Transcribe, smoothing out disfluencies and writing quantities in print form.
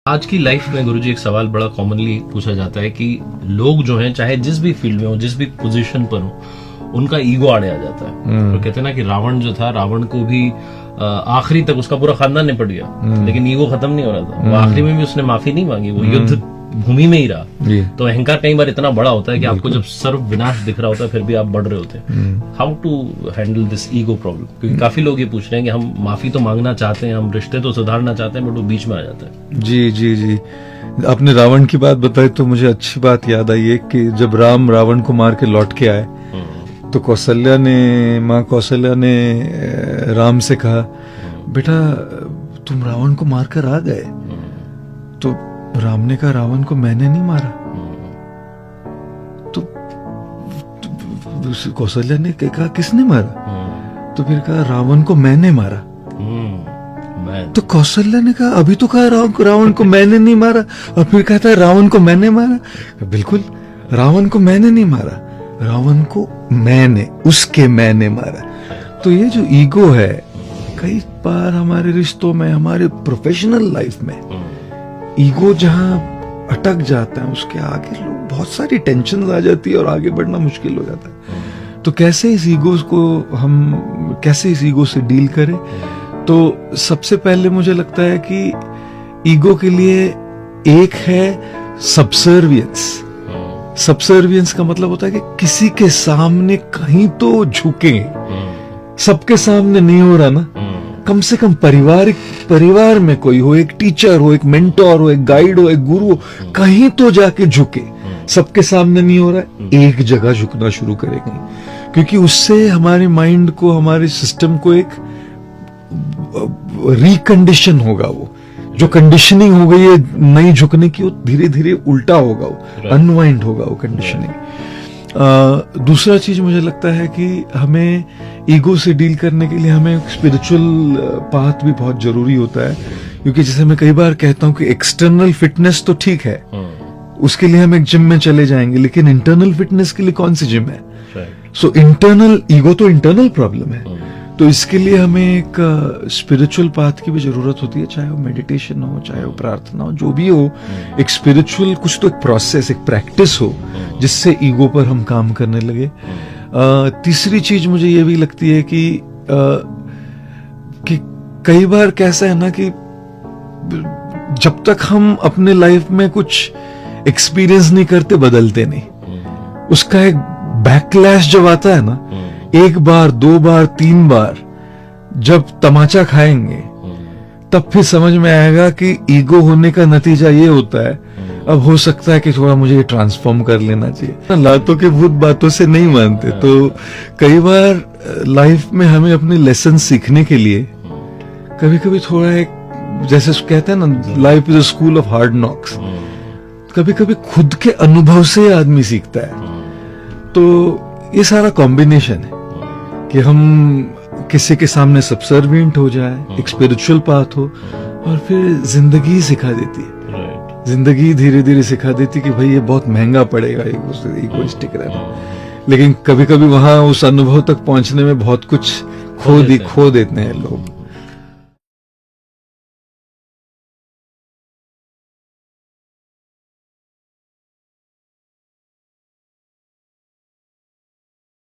आज की लाइफ में गुरुजी एक सवाल बड़ा कॉमनली पूछा जाता है कि लोग जो हैं चाहे जिस भी फील्ड में हो, जिस भी पोजीशन पर हो, उनका ईगो आड़े आ जाता है। तो कहते हैं ना कि रावण जो था, रावण को भी आखिरी तक उसका पूरा खानदान निपट गया, लेकिन ईगो खत्म नहीं हो रहा था। वो आखिरी में भी उसने माफी नहीं मांगी, वो युद्ध भूमि में ही रहा। तो अहंकार कई बार इतना बड़ा होता है कि आपको जब सर्व विनाश दिख रहा होता है फिर भी आप बढ़ रहे होते हैं। How to handle this ego problem? क्योंकि काफी लोग ये पूछ रहे हैं कि हम माफी तो मांगना चाहते हैं, हम रिश्ते तो सुधारना चाहते हैं, बट वो बीच में आ जाता है। जी जी जी, आपने रावण की बात बताई तो मुझे अच्छी बात याद आई है कि जब राम रावण को मार के लौट के आए तो माँ कौशल्या ने राम से कहा, बेटा तुम रावण को मारकर आ गए। तो राम ने कहा, रावण को मैंने नहीं मारा। तो कौशल्या ने कहा, किसने मारा? तो फिर कहा, रावण को मैंने मारा। तो कौशल्या ने कहा, अभी तो कहा रावण को मैंने नहीं मारा, और फिर कहता है रावण को मैंने मारा। बिल्कुल, रावण को मैंने नहीं मारा, रावण को मैंने मारा। तो ये जो ईगो है, कई बार हमारे रिश्तों में, हमारे प्रोफेशनल लाइफ में ईगो जहां अटक जाता है, उसके आगे लोग बहुत सारी टेंशन आ जाती है और आगे बढ़ना मुश्किल हो जाता है। तो कैसे इस ईगो से डील करें? तो सबसे पहले मुझे लगता है कि ईगो के लिए एक है सबसर्वियंस। सबसर्वियंस का मतलब होता है कि किसी के सामने कहीं तो झुके। सबके सामने नहीं हो रहा ना, कम से कम परिवार में कोई हो, एक टीचर हो, एक मेंटोर हो, एक गाइड हो, एक गुरु हो, कहीं तो जाके झुके। सबके सामने नहीं हो रहा है, एक जगह झुकना शुरू करेंगे, क्योंकि उससे हमारे माइंड को, हमारे सिस्टम को एक रिकंडीशन होगा। वो जो कंडीशनिंग हो गई है नहीं झुकने की, वो धीरे धीरे उल्टा होगा, वो अनवाइंड होगा वो कंडीशनिंग। दूसरा चीज मुझे लगता है कि हमें ईगो से डील करने के लिए हमें स्पिरिचुअल पाथ भी बहुत जरूरी होता है। क्योंकि जैसे मैं कई बार कहता हूं कि एक्सटर्नल फिटनेस तो ठीक है, उसके लिए हम एक जिम में चले जाएंगे, लेकिन इंटरनल फिटनेस के लिए कौन सी जिम है? सो इंटरनल ईगो तो इंटरनल प्रॉब्लम है। तो इसके लिए हमें एक स्पिरिचुअल पाथ की भी जरूरत होती है, चाहे वो मेडिटेशन हो, चाहे वो प्रार्थना हो, जो भी हो, एक स्पिरिचुअल कुछ तो एक प्रोसेस, एक प्रैक्टिस हो जिससे ईगो पर हम काम करने लगे। तीसरी चीज मुझे ये भी लगती है कि कई बार कैसा है ना कि जब तक हम अपने लाइफ में कुछ एक्सपीरियंस नहीं करते, बदलते नहीं। उसका एक बैकलैश जब आता है ना, एक बार, दो बार, तीन बार जब तमाचा खाएंगे, तब फिर समझ में आएगा कि ईगो होने का नतीजा ये होता है, अब हो सकता है कि थोड़ा मुझे ये ट्रांसफॉर्म कर लेना चाहिए। लातों के भूत बातों से नहीं मानते। तो कई बार लाइफ में हमें अपने लेसन सीखने के लिए कभी कभी थोड़ा एक, जैसे कहते हैं ना, life is a school of hard knocks. कभी कभी खुद के अनुभव से आदमी सीखता है। तो ये सारा कॉम्बिनेशन है कि हम किसी के सामने सबसर्विएंट हो जाए, एक स्पिरिचुअल पाथ हो, और फिर जिंदगी सिखा देती है। जिंदगी धीरे धीरे सिखा देती कि भाई ये बहुत महंगा पड़ेगा इगोइस्टिक रहना। लेकिन कभी कभी वहां उस अनुभव तक पहुंचने में बहुत कुछ खो देते हैं लोग।